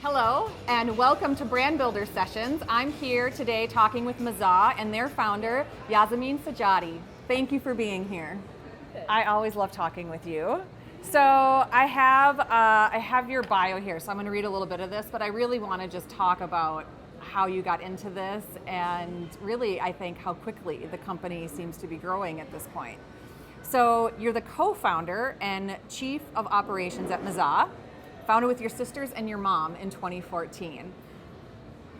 Hello, and welcome to Brand Builder Sessions. I'm here today talking with Maazah and their founder, Yasameen Sajady. Thank you for being here. I always love talking with you. So I have your bio here, so I'm going to read a little bit of this, but I really want to just talk about how you got into this and really, I think, how quickly the company seems to be growing at this point. So you're the co-founder and chief of operations at Maazah, founded with your sisters and your mom in 2014.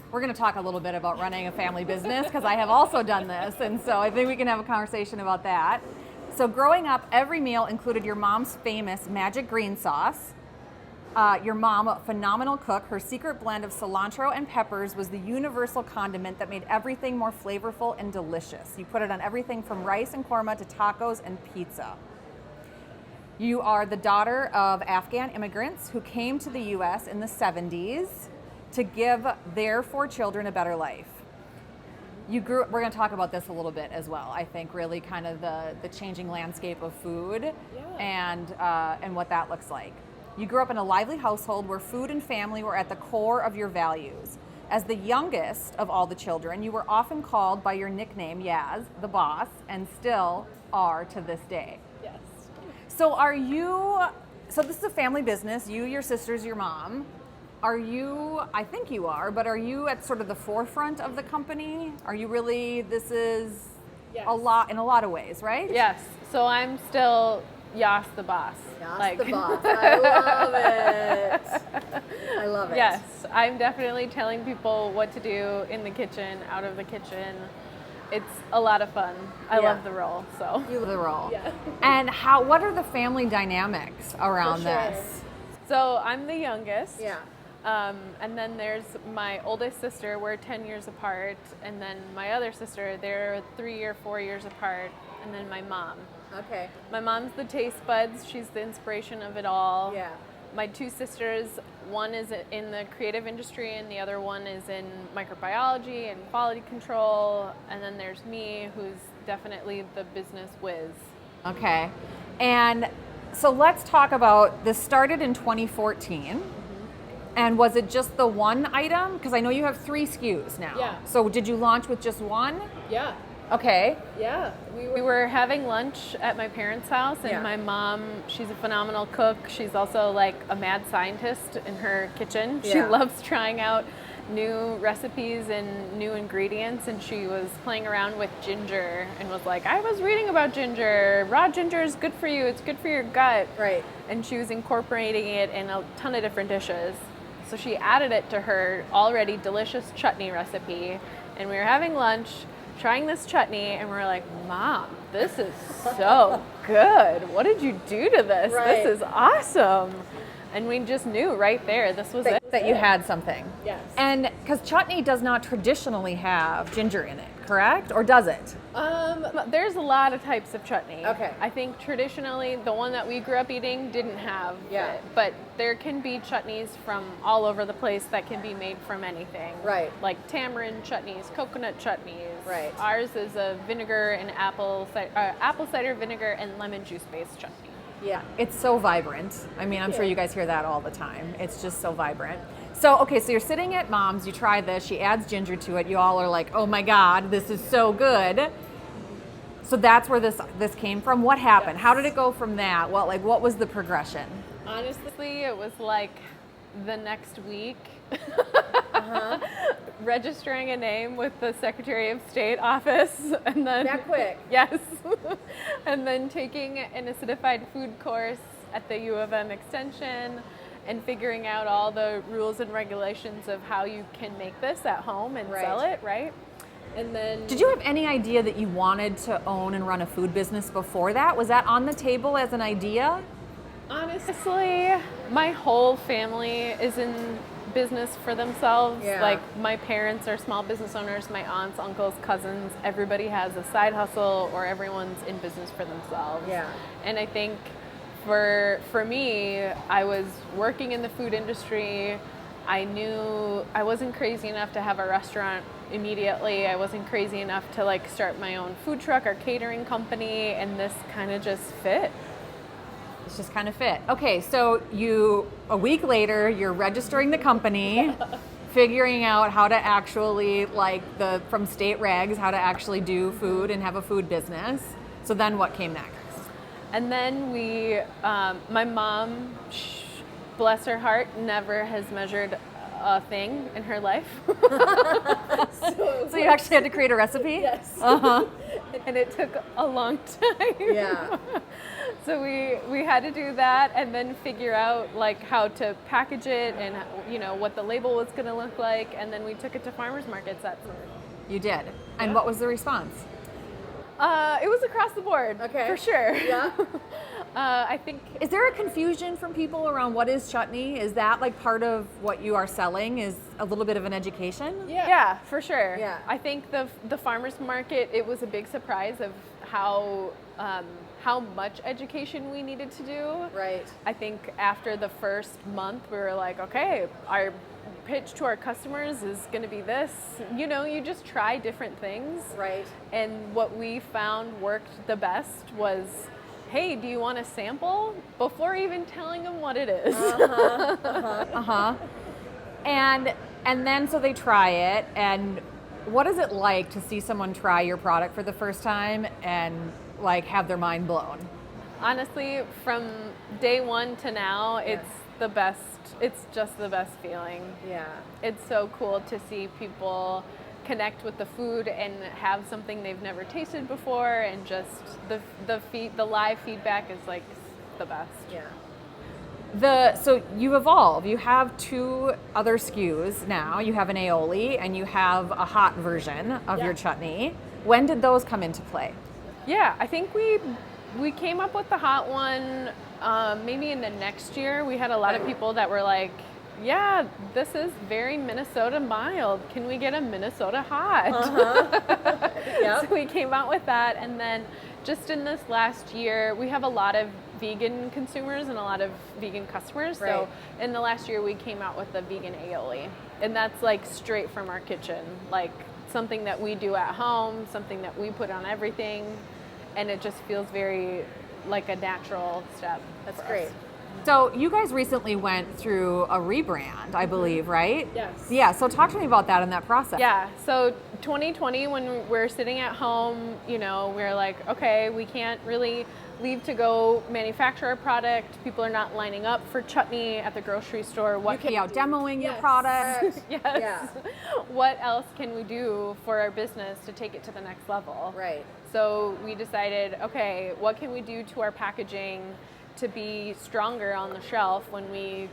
We're going to talk a little bit about running a family business because I have also done this, and so I think we can have a conversation about that. So growing up, every meal included your mom's famous magic green sauce. Your mom, a phenomenal cook, her secret blend of cilantro and peppers was the universal condiment that made everything more flavorful and delicious. You put it on everything from rice and korma to tacos and pizza. You are the daughter of Afghan immigrants who came to the U.S. in the 70s to give their 4 children a better life. We're going to talk about this a little bit as well. I think really kind of the changing landscape of food and what that looks like. You grew up in a lively household where food and family were at the core of your values. As the youngest of all the children, you were often called by your nickname, Yaz, the boss, and still are to this day. Yes. So this is a family business, you, your sisters, your mom. I think you are, but are you at sort of the forefront of the company? Are you really, this is Yes. in a lot of ways, right? Yes. So I'm still Yas the boss. Yas the boss. I love it. I love it. Yes. I'm definitely telling people what to do in the kitchen, out of the kitchen. It's a lot of fun. I love the role. So You love the role. Yeah. And what are the family dynamics around this? So I'm the youngest. Yeah. And then there's my oldest sister, we're 10 years apart, and then my other sister, they're 3 or 4 years apart, and then my mom. Okay. My mom's the taste buds, she's the inspiration of it all. Yeah. My 2 sisters, one is in the creative industry and the other one is in microbiology and quality control, and then there's me, who's definitely the business whiz. Okay. And so let's talk about, this started in 2014. And was it just the one item? Because I know you have 3 SKUs now. Yeah. So did you launch with just one? Yeah. Okay. Yeah. We were having lunch at my parents' house, and Yeah. my mom, she's a phenomenal cook. She's also like a mad scientist in her kitchen. She Yeah. loves trying out new recipes and new ingredients, and she was playing around with ginger and was like, I was reading about ginger. Raw ginger is good for you. It's good for your gut. Right. And she was incorporating it in a ton of different dishes. So she added it to her already delicious chutney recipe, and we were having lunch, trying this chutney, and we were like, Mom, this is so good. What did you do to this? Right. This is awesome. And we just knew right there, this was it. That you had something. Yes. And because chutney does not traditionally have ginger in it, correct? Or does it? There's a lot of types of chutney. Okay. I think traditionally the one that we grew up eating didn't have it. But there can be chutneys from all over the place that can be made from anything. Right. Like tamarind chutneys, coconut chutneys. Right. Ours is a vinegar and apple cider vinegar and lemon juice based chutney. Yeah. It's so vibrant. I mean, I'm sure you guys hear that all the time. It's just so vibrant. So, okay, so you're sitting at Mom's, you try this, she adds ginger to it, you all are like, oh my God, this is so good. So that's where this came from. What happened? Yes. How did it go from that? What was the progression? Honestly, it was like the next week. Registering a name with the Secretary of State office, and then That quick? Yes. And then taking an acidified food course at the U of M Extension and figuring out all the rules and regulations of how you can make this at home and sell it, right? And then Did you have any idea that you wanted to own and run a food business before that? Was that on the table as an idea? honestly, my whole family is in business for themselves. Yeah. Like my parents are small business owners, my aunts, uncles, cousins, everybody has a side hustle or everyone's in business for themselves. Yeah. And I think for me, I was working in the food industry. I knew I wasn't crazy enough to have a restaurant immediately. I wasn't crazy enough to like start my own food truck or catering company, and this kind of just fit. It's just kind of fit. Okay, so a week later, you're registering the company, figuring out how to actually, from state regs, how to actually do food and have a food business. So then what came next? And then my mom, bless her heart, never has measured a thing in her life. So you actually had to create a recipe? Yes. Uh-huh. And it took a long time. Yeah. So we had to do that and then figure out how to package it and what the label was going to look like, and then we took it to farmers markets that summer. You did. And what was the response? It was across the board, for sure. Yeah. I think. Is there a confusion from people around what is chutney? Is that part of what you are selling? Is a little bit of an education? Yeah, for sure. Yeah. I think the farmers market, it was a big surprise of how much education we needed to do. Right. I think after the first month, we were like, okay, our pitch to our customers is going to be this. You just try different things. Right. And what we found worked the best was, hey, do you want a sample? Before even telling them what it is. And then so they try it, and what is it like to see someone try your product for the first time and have their mind blown? Honestly, from day one to now, it's the best. It's just the best feeling. Yeah. It's so cool to see people connect with the food and have something they've never tasted before, and just the live feedback is the best. Yeah. So you evolve. You have 2 other SKUs now. You have an aioli and you have a hot version of your chutney. When did those come into play? Yeah, I think we came up with the hot one maybe in the next year. We had a lot of people that were like, yeah, this is very Minnesota mild. Can we get a Minnesota hot? Yep. So we came out with that, and then just in this last year, we have a lot of vegan consumers and a lot of vegan customers. Right. So in the last year, we came out with the vegan aioli, and that's straight from our kitchen, something that we do at home, something that we put on everything, and it just feels very like a natural step. That's great. So you guys recently went through a rebrand, I believe, right? Yes. Yeah, so talk to me about that and that process. Yeah, so 2020, when we're sitting at home, we're like, okay, we can't really leave to go manufacture our product. People are not lining up for chutney at the grocery store. What can you out demoing your product? Yes. Yeah. What else can we do for our business to take it to the next level? Right. So we decided, okay, what can we do to our packaging to be stronger on the shelf when we,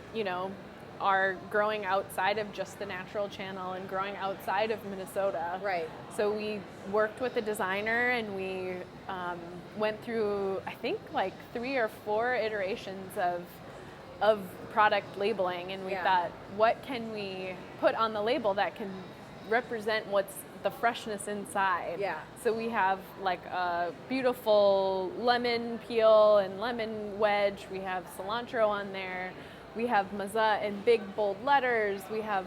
are growing outside of just the natural channel and growing outside of Minnesota. Right. So we worked with a designer, and we went through, I think, 3 or 4 iterations of product labeling, and we thought, what can we put on the label that can represent what's the freshness inside? Yeah. So we have a beautiful lemon peel and lemon wedge. We have cilantro on there. We have Maazah in big bold letters. We have,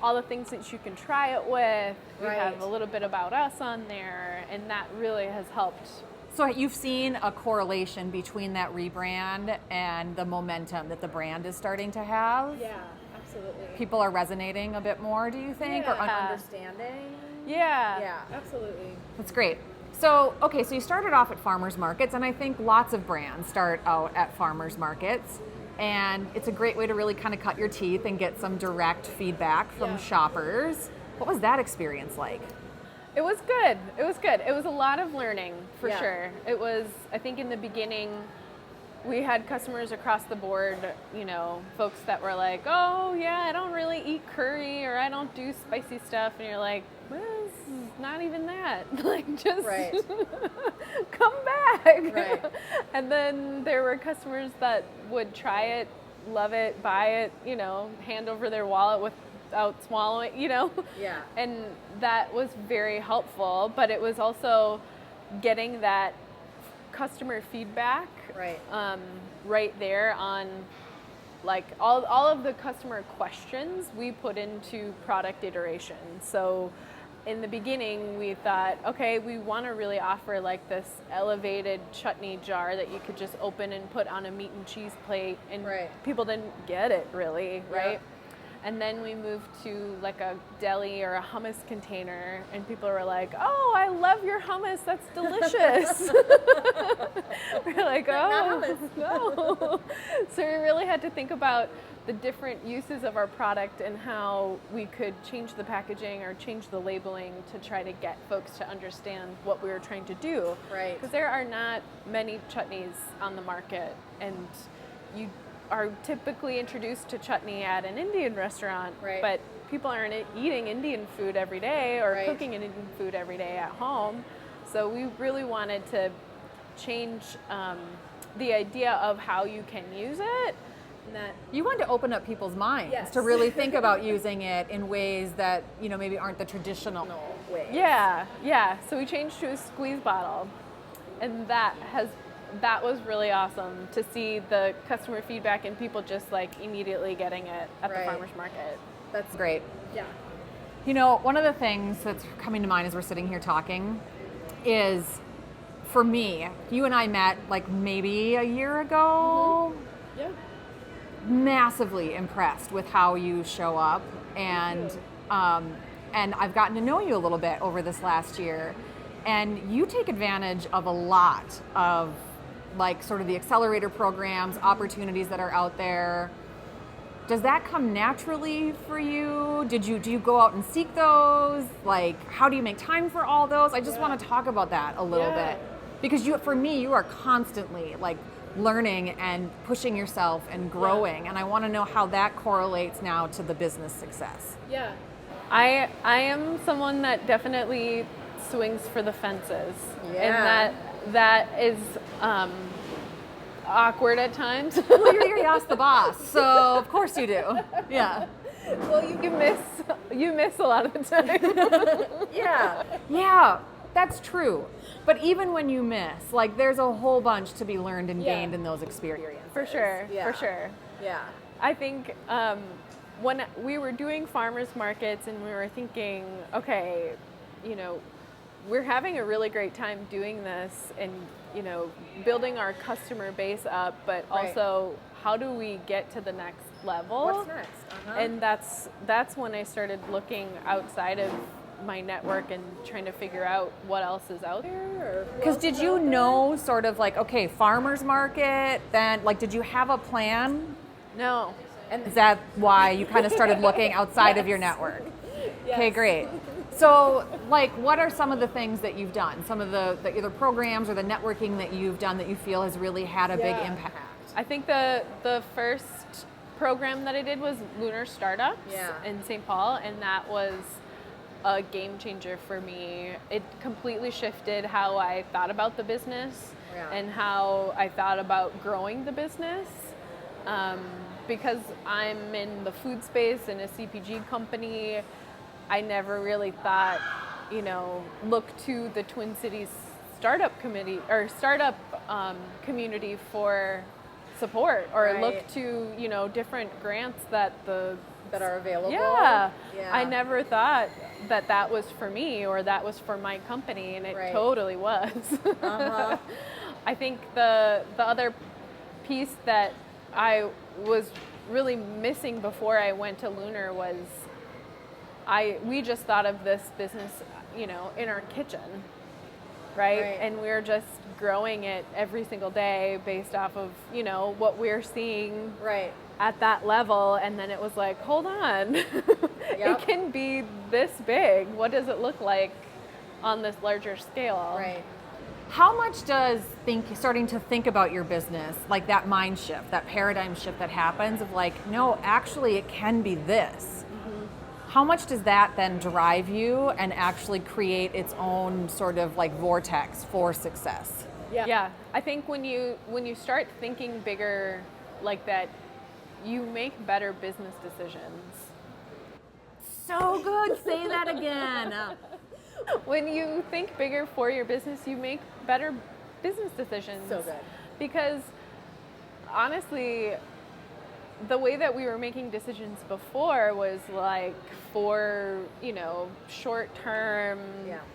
all the things that you can try it with. We have a little bit about us on there, and that really has helped. So you've seen a correlation between that rebrand and the momentum that the brand is starting to have? Yeah, absolutely. People are resonating a bit more, do you think, or understanding? Yeah, absolutely. That's great. So, okay, so you started off at farmers markets, and I think lots of brands start out at farmers markets, and it's a great way to really kind of cut your teeth and get some direct feedback from shoppers. What was that experience like? It was good. It was a lot of learning, for sure. It was, I think in the beginning, we had customers across the board, folks that were like, oh yeah, I don't really eat curry, or I don't do spicy stuff. And you're like, well, this is not even that. Just come back. Right. And then there were customers that would try it, love it, buy it, hand over their wallet without swallowing, Yeah. And that was very helpful, but it was also getting that customer feedback right there on all of the customer questions we put into product iteration. So in the beginning, we thought, okay, we want to really offer like this elevated chutney jar that you could just open and put on a meat and cheese plate, and people didn't get it really, right? And then we moved to like a deli or a hummus container, and people were like, oh, I love your hummus, that's delicious. We're like, oh, no. So we really had to think about the different uses of our product and how we could change the packaging or change the labeling to try to get folks to understand what we were trying to do. Right. Because there are not many chutneys on the market, and you are typically introduced to chutney at an Indian restaurant, but people aren't eating Indian food every day or cooking Indian food every day at home. So we really wanted to change the idea of how you can use it. That you want to open up people's minds to really think about using it in ways that, you know, maybe aren't the traditional ways. Yeah. So we changed to a squeeze bottle, and that was really awesome to see the customer feedback and people just like immediately getting it at the farmer's market. That's great. Yeah. You know, one of the things that's coming to mind as we're sitting here talking is, for me, you and I met like maybe a year ago. Yeah. Massively impressed with how you show up, and I've gotten to know you a little bit over this last year, and you take advantage of a lot of like sort of the accelerator programs, opportunities that are out there. Does that come naturally for you? Do you go out and seek those? Like, how do you make time for all those? I just want to talk about that a little bit, because for me, you are constantly like learning and pushing yourself and growing, and I want to know how that correlates now to the business success. Yeah. I am someone that definitely swings for the fences. And that is awkward at times. Well, you're Yas the boss, so of course you do. Yeah. Well, you miss a lot of the time. Yeah, that's true. But even when you miss, like, there's a whole bunch to be learned and gained in those experiences. For sure. Yeah. I think when we were doing farmers markets and we were thinking, okay, you know, we're having a really great time doing this and, you know, building our customer base up, but also how do we get to the next level? What's next? And that's when I started looking outside of my network and trying to figure out what else is out there. Because did you know sort of like, okay, farmer's market, then like, did you have a plan? No. And is that why you kind of started looking outside of your network? Yes. Okay, great. So, like, what are some of the things that you've done? Some of the either programs or the networking that you've done that you feel has really had a big impact? I think the first program that I did was Lunar Startups in St. Paul, and that was a game changer for me. It completely shifted how I thought about the business and how I thought about growing the business. Because I'm in the food space in a CPG company, I never really thought, you know, look to the Twin Cities startup committee or startup community for support, or look to, you know, different grants that are available. Yeah. I never thought that was for me or that was for my company, and it totally was. I think the other piece that I was really missing before I went to Lunar was we just thought of this business, you know, in our kitchen, right? And we're just growing it every single day based off of, you know, what we're seeing at that level. And then it was like, hold on, it can be this big. What does it look like on this larger scale? How much does starting to think about your business, like that mind shift, that paradigm shift that happens of like, no, actually it can be this. How much does that then drive you and actually create its own sort of like vortex for success? Yeah. I think when you start thinking bigger like that, you make better business decisions. So good. Say that again. When you think bigger for your business, you make better business decisions. So good. Because honestly, the way that we were making decisions before was like for, short term,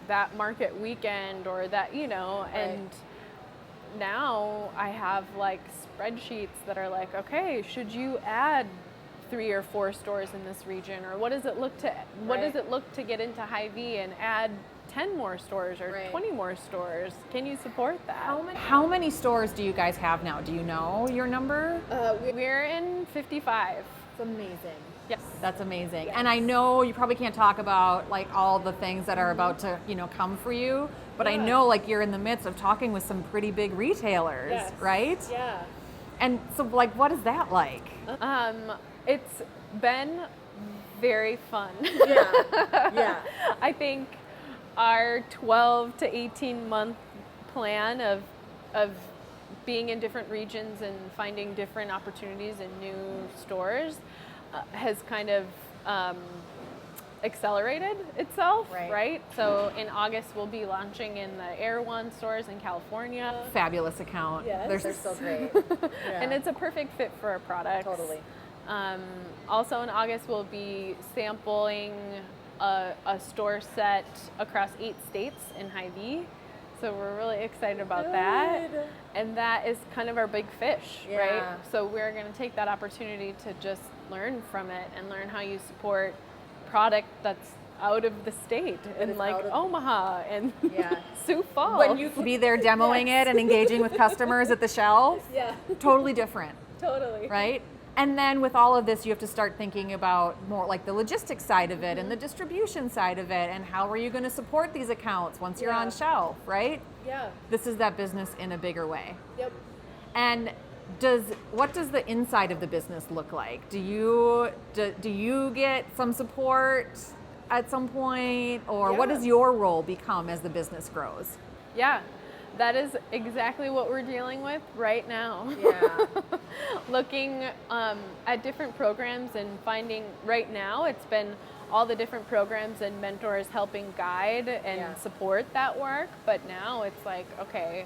that market weekend or that, and now I have like spreadsheets that are like, okay, should you add 3 or 4 stores in this region, or what does it look to get into Hy-Vee and add 10 more stores or 20 more stores? Can you support that? How many stores do you guys have now? Do you know your number? We're in 55. It's amazing. Yes. That's amazing. Yes. And I know you probably can't talk about like all the things that are about to, come for you, but I know like you're in the midst of talking with some pretty big retailers, right? Yeah. And so like, what is that like? It's been very fun. Yeah. I think our 12 to 18 month plan of being in different regions and finding different opportunities in new stores has kind of accelerated itself, right? So in August we'll be launching in the Air One stores in California. Fabulous account. Yes, they're so great. And it's a perfect fit for our products. Totally. Also in August we'll be sampling a store set across 8 states in Hy-Vee. So we're really excited about that. And that is kind of our big fish, right? So we're going to take that opportunity to just learn from it and learn how you support product that's out of the state and like Omaha and Sioux Falls. When you be there demoing it and engaging with customers at the shelf, totally different. Totally. Right? And then with all of this, you have to start thinking about more like the logistics side of it and the distribution side of it and how are you going to support these accounts once you're on shelf, right? Yeah. This is that business in a bigger way. Yep. And what does the inside of the business look like? Do you get some support at some point, or what does your role become as the business grows? Yeah. That is exactly what we're dealing with right now. Yeah. Looking at different programs and finding, right now it's been all the different programs and mentors helping guide and support that work. But now it's like, okay,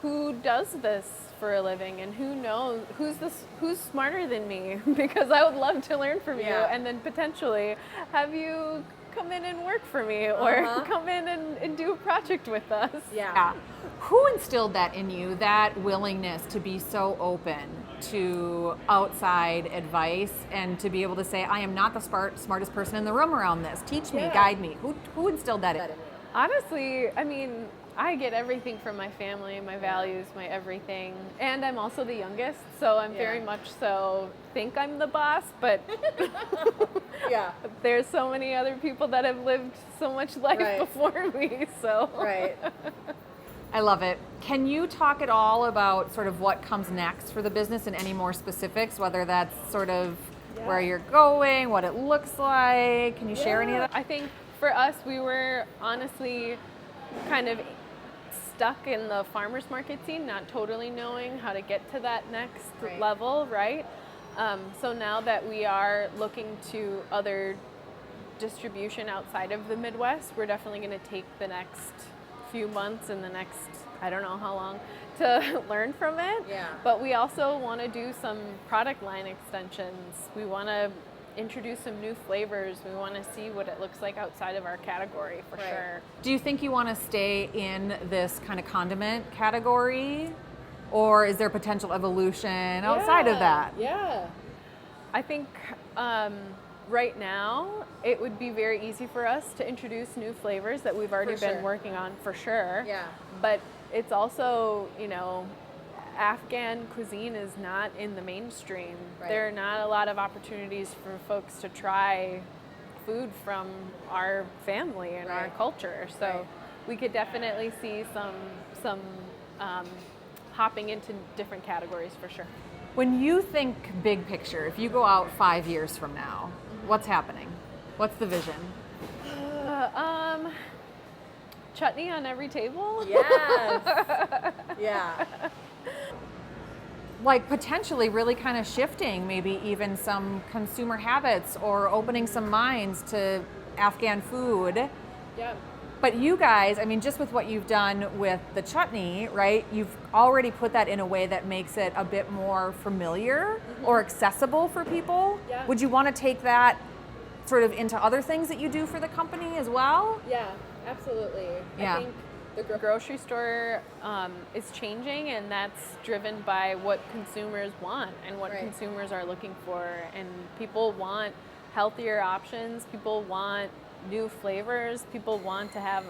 who does this for a living and who knows, who's smarter than me? Because I would love to learn from you and then potentially have you come in and work for me or come in and do a project with us. Yeah. Who instilled that in you, that willingness to be so open to outside advice and to be able to say, I am not the smartest person in the room around this. Teach me, guide me. Who instilled that in you? Honestly, I mean, I get everything from my family, my values, my everything. And I'm also the youngest, so I'm very much so think I'm the boss, but there's so many other people that have lived so much life before me, so. I love it. Can you talk at all about sort of what comes next for the business and any more specifics, whether that's sort of where you're going, what it looks like? Can you share any of that? I think for us, we were honestly kind of stuck in the farmers market scene, not totally knowing how to get to that next level, right? So now that we are looking to other distribution outside of the Midwest, we're definitely going to take the next few months and the next, I don't know how long, to learn from it. But we also want to do some product line extensions. We want to introduce some new flavors. We want to see what it looks like outside of our category for sure. Do you think you want to stay in this kind of condiment category, or is there potential evolution outside of that? I think right now it would be very easy for us to introduce new flavors that we've already been working on for sure. But it's also, Afghan cuisine is not in the mainstream. There are not a lot of opportunities for folks to try food from our family and our culture. So we could definitely see some hopping into different categories for sure. When you think big picture, if you go out 5 years from now, what's happening? What's the vision? Chutney on every table? Like potentially really kind of shifting maybe even some consumer habits or opening some minds to Afghan food. But you guys, I mean, just with what you've done with the chutney, right? You've already put that in a way that makes it a bit more familiar or accessible for people. Yeah. Would you want to take that sort of into other things that you do for the company as well? Yeah, absolutely. Yeah. I think the grocery store is changing, and that's driven by what consumers want and what consumers are looking for. And people want healthier options. People want new flavors. People want to have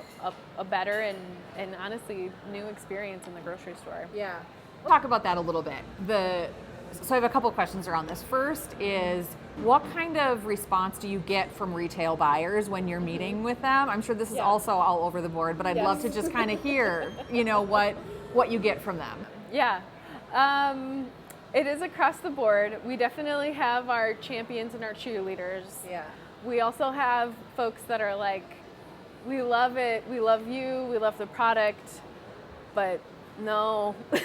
a better and honestly new experience in the grocery store. Yeah. We'll talk about that a little bit. So I have a couple of questions around this. First is, what kind of response do you get from retail buyers when you're meeting with them? I'm sure this is also all over the board, but I'd love to just kind of hear, what you get from them. Yeah. It is across the board. We definitely have our champions and our cheerleaders. Yeah. We also have folks that are like, we love it, we love you, we love the product, but no. Do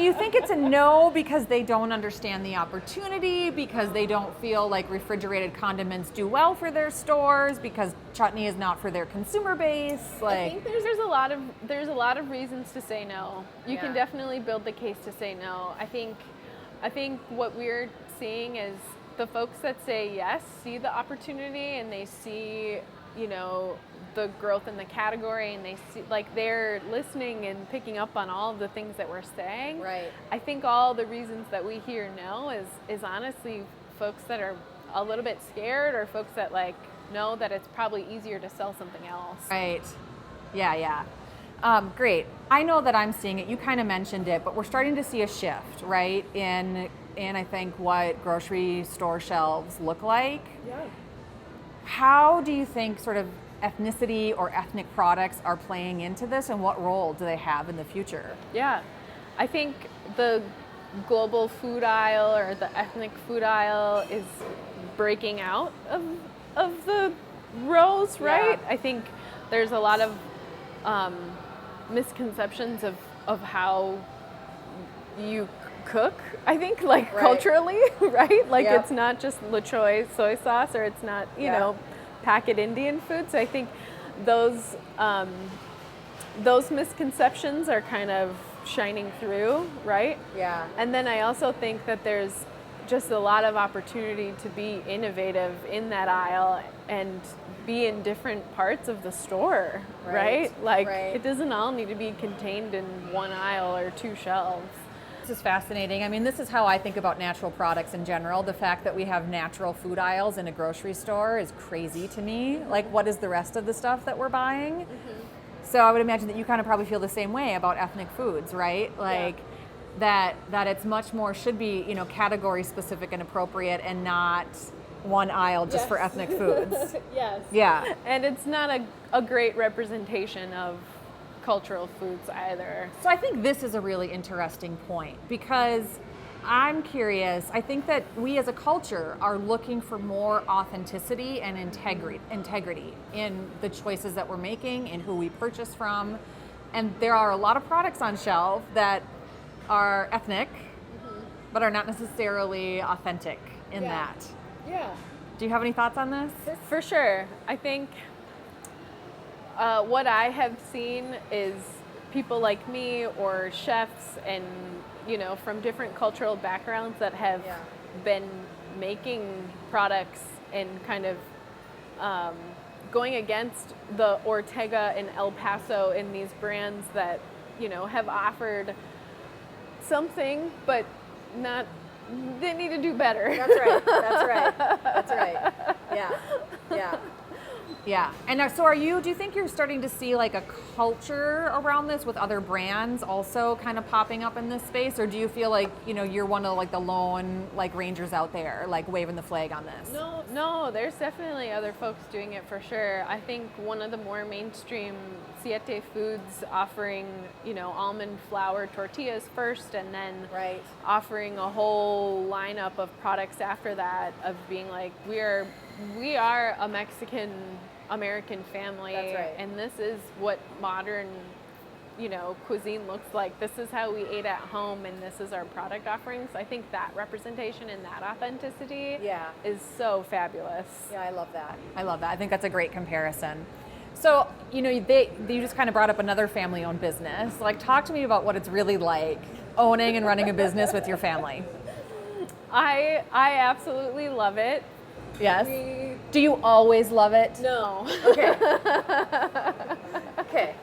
you think it's a no because they don't understand the opportunity, because they don't feel like refrigerated condiments do well for their stores, because chutney is not for their consumer base? I think there's a lot of reasons to say no. You can definitely build the case to say no. I think what we're seeing is the folks that say yes see the opportunity, and they see, the growth in the category, and they see, like, they're listening and picking up on all of the things that we're saying. Right. I think all the reasons that we hear no is honestly folks that are a little bit scared, or folks that know that it's probably easier to sell something else. Right. Yeah. Great. I know that I'm seeing it. You kind of mentioned it, but we're starting to see a shift, right, in I think what grocery store shelves look like. Yeah. How do you think sort of ethnicity or ethnic products are playing into this, and what role do they have in the future? Yeah. I think the global food aisle or the ethnic food aisle is breaking out of the rows, right? Yeah. I think there's a lot of misconceptions of how you cook, I think, culturally, right? Like, it's not just La Choy soy sauce, or it's not, packet Indian food. So I think those misconceptions are kind of shining through, right? Yeah. And then I also think that there's just a lot of opportunity to be innovative in that aisle and be in different parts of the store, right? It doesn't all need to be contained in one aisle or two shelves. This is fascinating. I mean, this is how I think about natural products in general. The fact that we have natural food aisles in a grocery store is crazy to me. Like, what is the rest of the stuff that we're buying? Mm-hmm. So I would imagine that you kind of probably feel the same way about ethnic foods, right? Like, that it's much more, should be, category specific and appropriate, and not one aisle just for ethnic foods. Yes. Yeah. And it's not a great representation of cultural foods either. So I think this is a really interesting point, because I'm curious. I think that we as a culture are looking for more authenticity and integrity in the choices that we're making and who we purchase from. And there are a lot of products on shelf that are ethnic, but are not necessarily authentic in that. Yeah. Do you have any thoughts on this? For sure. I think what I have seen is people like me, or chefs, and from different cultural backgrounds that have been making products and kind of going against the Ortega and El Paso in these brands that have offered something, but not. They need to do better. That's right. Yeah. Yeah. And now, so do you think you're starting to see like a culture around this with other brands also kind of popping up in this space? Or do you feel like, you're one of like the lone rangers out there, like waving the flag on this? No, there's definitely other folks doing it for sure. I think one of the more mainstream Siete Foods offering, almond flour tortillas first, and then offering a whole lineup of products after that, of being like, we are a Mexican American family, That's right. and this is what modern cuisine looks like. This is how we ate at home, and this is our product offerings. I think that representation and that authenticity is so fabulous. Yeah, I love that. I love that. I think that's a great comparison. So, you just kind of brought up another family-owned business. Like, talk to me about what it's really like owning and running a business with your family. I absolutely love it. Yes. Do you always love it? No. Okay. Okay.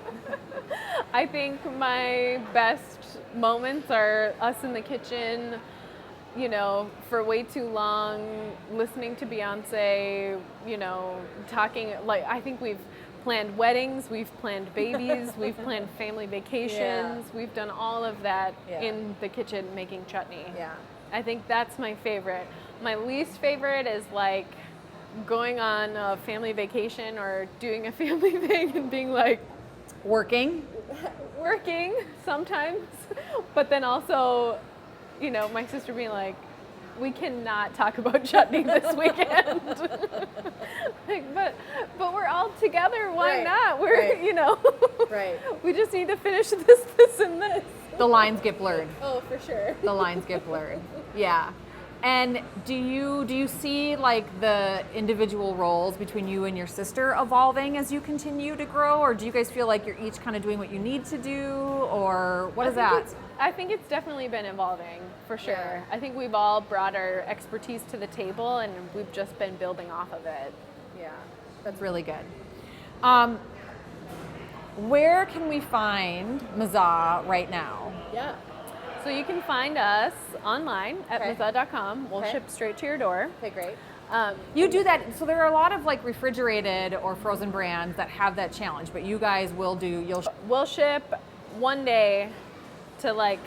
I think my best moments are us in the kitchen, for way too long, listening to Beyonce, talking. Like, I think we've planned weddings, we've planned babies, we've planned family vacations, we've done all of that in the kitchen making chutney. Yeah. I think that's my favorite. My least favorite is like going on a family vacation or doing a family thing and being like, Working sometimes, but then also, my sister being like, we cannot talk about chutney this weekend. Like, but we're all together. Why not? We're Right. We just need to finish this, and this. The lines get blurred. Oh, for sure. The lines get blurred. Yeah. And do you see like the individual roles between you and your sister evolving as you continue to grow, or do you guys feel like you're each kind of doing what you need to do, or what is that? I think it's definitely been evolving, for sure. Yeah. I think we've all brought our expertise to the table, and we've just been building off of it. Yeah. That's really good. Where can we find Maazah right now? Yeah. So you can find us online at Okay. Maazah.com. We'll Okay. ship straight to your door. Okay, great. You do that, so there are a lot of like refrigerated or frozen brands that have that challenge, but you guys will We'll ship one day to like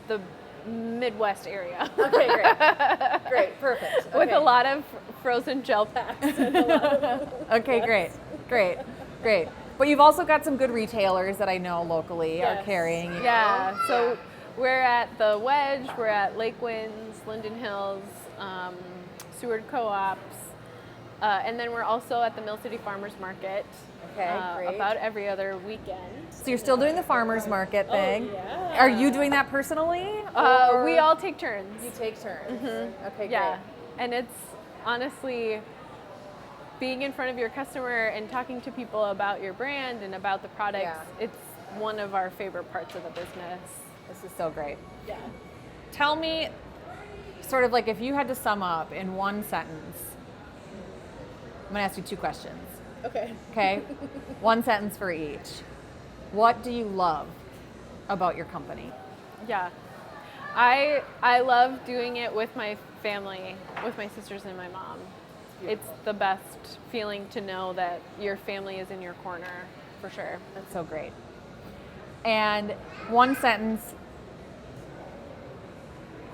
the Midwest area. Okay, great. Great, perfect. With Okay. a lot of frozen gel packs. And a lot of Okay, great. But you've also got some good retailers that I know locally are carrying. Yeah, so we're at the Wedge, we're at Lake Winds, Linden Hills, Seward Co-ops, and then we're also at the Mill City Farmers Market. Okay, great. About every other weekend. So you're still doing the farmers market thing. yeah. Are you doing that personally? We all take turns. You take turns. Okay, Yeah, great. and it's honestly being in front of your customer and talking to people about your brand and about the products. Yeah. It's one of our favorite parts of the business. This is so great. Yeah. Tell me, sort of like if you had to sum up in one sentence, I'm gonna ask you two questions. Okay? One sentence for each. What do you love about your company? Yeah. I love doing it with my family, with my sisters and my mom. It's the best feeling to know that your family is in your corner, for sure. That's so great. And one sentence,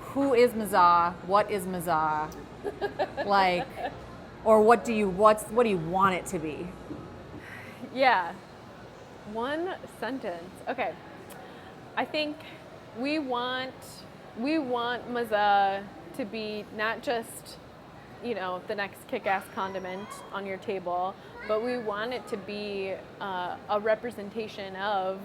who is Maazah? What is Maazah? Like, or what do you want it to be? Yeah. One sentence. Okay. I think we want Maazah to be not just, the next kick-ass condiment on your table, but we want it to be a representation of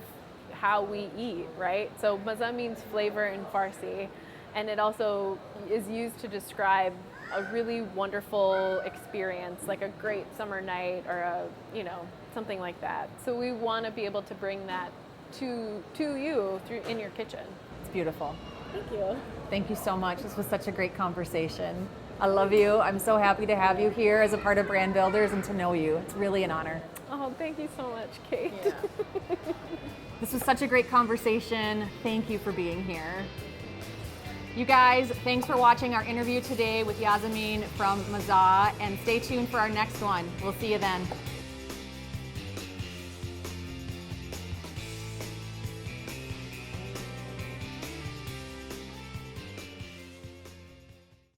how we eat, right? So Maazah means flavor in Farsi, and it also is used to describe a really wonderful experience, like a great summer night or something like that. So we want to be able to bring that to you in your kitchen. It's beautiful. Thank you. Thank you so much. This was such a great conversation. I love you. I'm so happy to have you here as a part of Brand Builders and to know you. It's really an honor. Oh, thank you so much, Kate. Yeah. This was such a great conversation. Thank you for being here. You guys, thanks for watching our interview today with Yasameen from Maazah, and stay tuned for our next one. We'll see you then.